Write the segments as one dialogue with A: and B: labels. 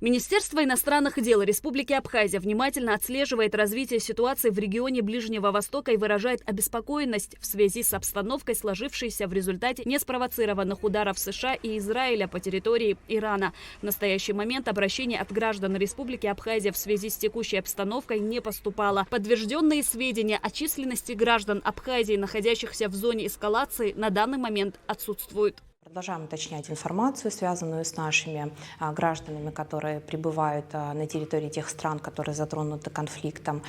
A: Министерство иностранных дел Республики Абхазия внимательно отслеживает развитие ситуации в регионе Ближнего Востока и выражает обеспокоенность в связи с обстановкой, сложившейся в результате неспровоцированных ударов США и Израиля по территории Ирана. В настоящий момент обращение от граждан Республики Абхазия в связи с текущей обстановкой не поступало. Подтвержденные сведения о численности граждан Абхазии, находящихся в зоне эскалации, на данный момент отсутствуют.
B: Продолжаем уточнять информацию, связанную с нашими гражданами, которые прибывают на территории тех стран, которые затронуты конфликтом.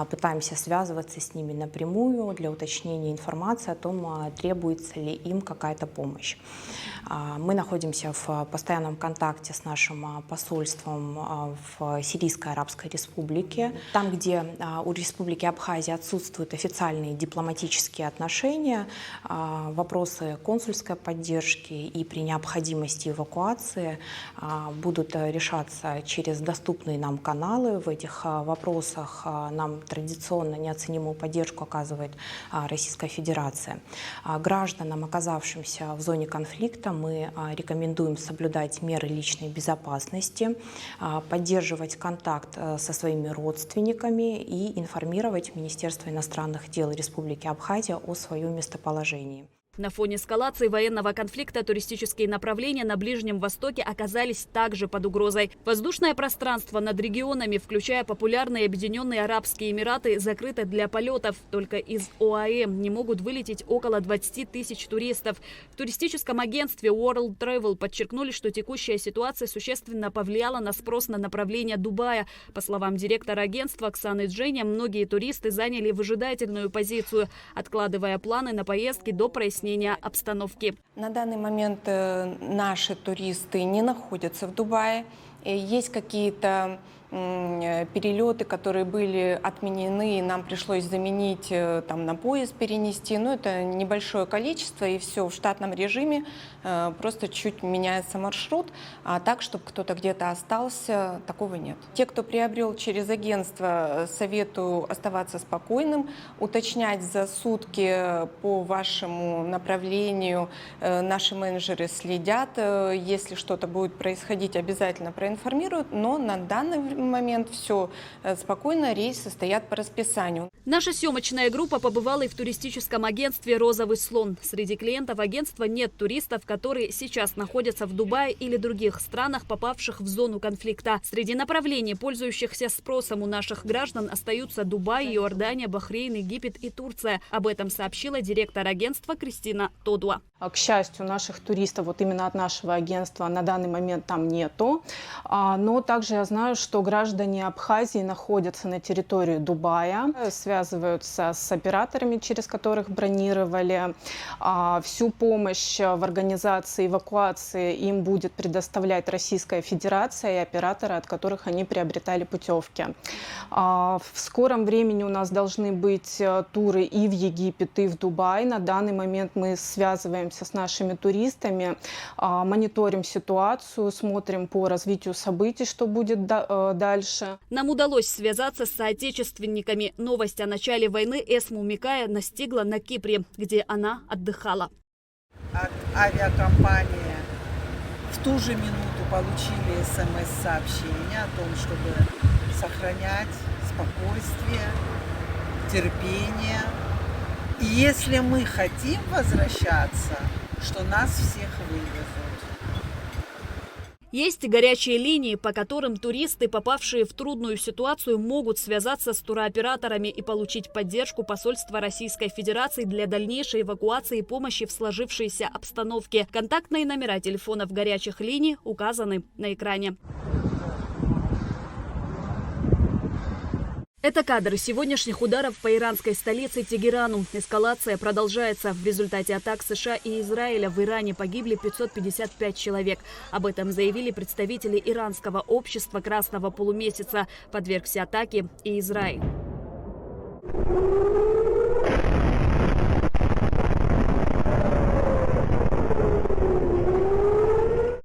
B: Пытаемся связываться с ними напрямую для уточнения информации о том, требуется ли им какая-то помощь. Мы находимся в постоянном контакте с нашим посольством в Сирийской Арабской Республике. Там, где у Республики Абхазия отсутствуют официальные дипломатические отношения, вопросы консульской поддержки и при необходимости эвакуации будут решаться через доступные нам каналы. В этих вопросах нам традиционно неоценимую поддержку оказывает Российская Федерация. Гражданам, оказавшимся в зоне конфликта, мы рекомендуем соблюдать меры личной безопасности, поддерживать контакт со своими родственниками и информировать Министерство иностранных дел Республики Абхазия о своем местоположении.
A: На фоне эскалации военного конфликта туристические направления на Ближнем Востоке оказались также под угрозой. Воздушное пространство над регионами, включая популярные Объединенные Арабские Эмираты, закрыто для полетов. Только из ОАЭ не могут вылететь около 20 тысяч туристов. В туристическом агентстве World Travel подчеркнули, что текущая ситуация существенно повлияла на спрос на направление Дубая. По словам директора агентства Оксаны Дженя, многие туристы заняли выжидательную позицию, откладывая планы на поездки до прояснения обстановки.
C: На данный момент наши туристы не находятся в Дубае. Есть какие-то перелеты, которые были отменены, и нам пришлось заменить, там, на поезд перенести. Но это небольшое количество, и все в штатном режиме. Просто чуть меняется маршрут. А так, чтобы кто-то где-то остался, такого нет. Те, кто приобрел через агентство, советую оставаться спокойным, уточнять за сутки по вашему направлению. Наши менеджеры следят. Если что-то будет происходить, обязательно проинформируют. Но на данный момент все спокойно, рейсы стоят по расписанию.
A: Наша съемочная группа побывала и в туристическом агентстве «Розовый слон». Среди клиентов агентства нет туристов, которые сейчас находятся в Дубае или других странах, попавших в зону конфликта. Среди направлений, пользующихся спросом у наших граждан, остаются Дубай, Иордания, Бахрейн, Египет и Турция. Об этом сообщила директор агентства Кристина Тодуа.
D: К счастью, наших туристов вот именно от нашего агентства на данный момент там нету. Но также я знаю, что граждане Абхазии находятся на территории Дубая, связываются с операторами, через которых бронировали. Всю помощь в организации эвакуации им будет предоставлять Российская Федерация и операторы, от которых они приобретали путевки. В скором времени у нас должны быть туры и в Египет, и в Дубай. На данный момент мы связываемся с нашими туристами, мониторим ситуацию, смотрим по развитию событий, что будет дальше.
A: Нам удалось связаться с соотечественниками. Новость о начале войны Эсму Микая настигла на Кипре, где она отдыхала.
E: От авиакомпании в ту же минуту получили СМС-сообщение о том, чтобы сохранять спокойствие, терпение. И если мы хотим возвращаться, что нас всех вывезут.
A: Есть горячие линии, по которым туристы, попавшие в трудную ситуацию, могут связаться с туроператорами и получить поддержку посольства Российской Федерации для дальнейшей эвакуации и помощи в сложившейся обстановке. Контактные номера телефонов горячих линий указаны на экране. Это кадры сегодняшних ударов по иранской столице Тегерану. Эскалация продолжается. В результате атак США и Израиля в Иране погибли 555 человек. Об этом заявили представители иранского общества Красного полумесяца. Подвергся атаке и Израиль.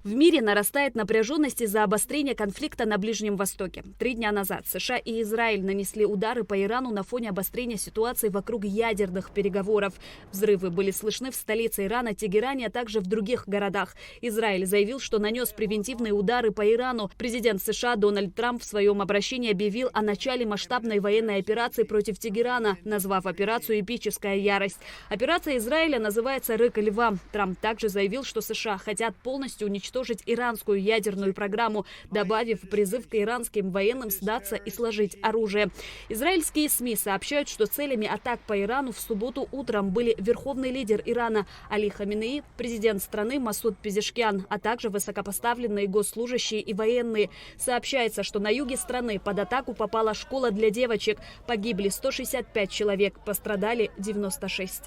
A: В мире мире нарастает напряженность из-за обострения конфликта на Ближнем Востоке. 3 дня назад США и Израиль нанесли удары по Ирану на фоне обострения ситуации вокруг ядерных переговоров. Взрывы были слышны в столице Ирана, Тегеране, а также в других городах. Израиль заявил, что нанес превентивные удары по Ирану. Президент США Дональд Трамп в своем обращении объявил о начале масштабной военной операции против Тегерана, назвав операцию «Эпическая ярость». Операция Израиля называется «Рык льва». Трамп также заявил, что США хотят полностью уничтожить иранскую ядерную программу, добавив призыв к иранским военным сдаться и сложить оружие. Израильские СМИ сообщают, что целями атак по Ирану в субботу утром были верховный лидер Ирана Али Хаминеи, президент страны Масуд Пезешкиан, а также высокопоставленные госслужащие и военные. Сообщается, что на юге страны под атаку попала школа для девочек. Погибли 165 человек, пострадали 96.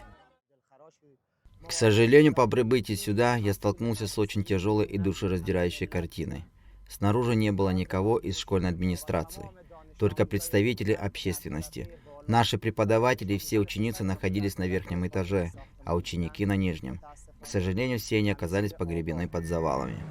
F: К сожалению, по прибытии сюда я столкнулся с очень тяжелой и душераздирающей картиной. Снаружи не было никого из школьной администрации, только представители общественности. Наши преподаватели и все ученицы находились на верхнем этаже, а ученики на нижнем. К сожалению, все они оказались погребены под завалами.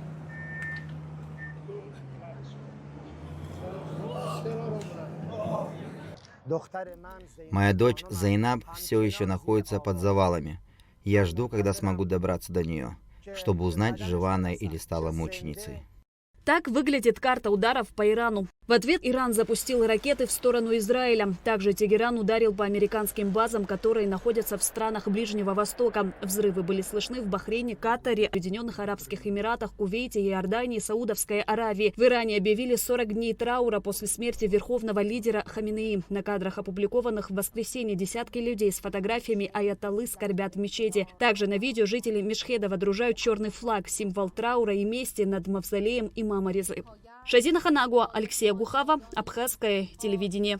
F: Моя дочь Зайнаб все еще находится под завалами. Я жду, когда смогу добраться до нее, чтобы узнать, жива она или стала мученицей.
A: Так выглядит карта ударов по Ирану. В ответ Иран запустил ракеты в сторону Израиля. Также Тегеран ударил по американским базам, которые находятся в странах Ближнего Востока. Взрывы были слышны в Бахрейне, Катаре, Объединенных Арабских Эмиратах, Кувейте, Иордании, Саудовской Аравии. В Иране объявили 40 дней траура после смерти верховного лидера Хаминеи. На кадрах, опубликованных в воскресенье, десятки людей с фотографиями аятоллы скорбят в мечети. Также на видео жители Мешхеда водружают черный флаг, символ траура и мести над мавзолеем имама Резы. Шазина Ханагуа, Алексей Гухава, Абхазское телевидение.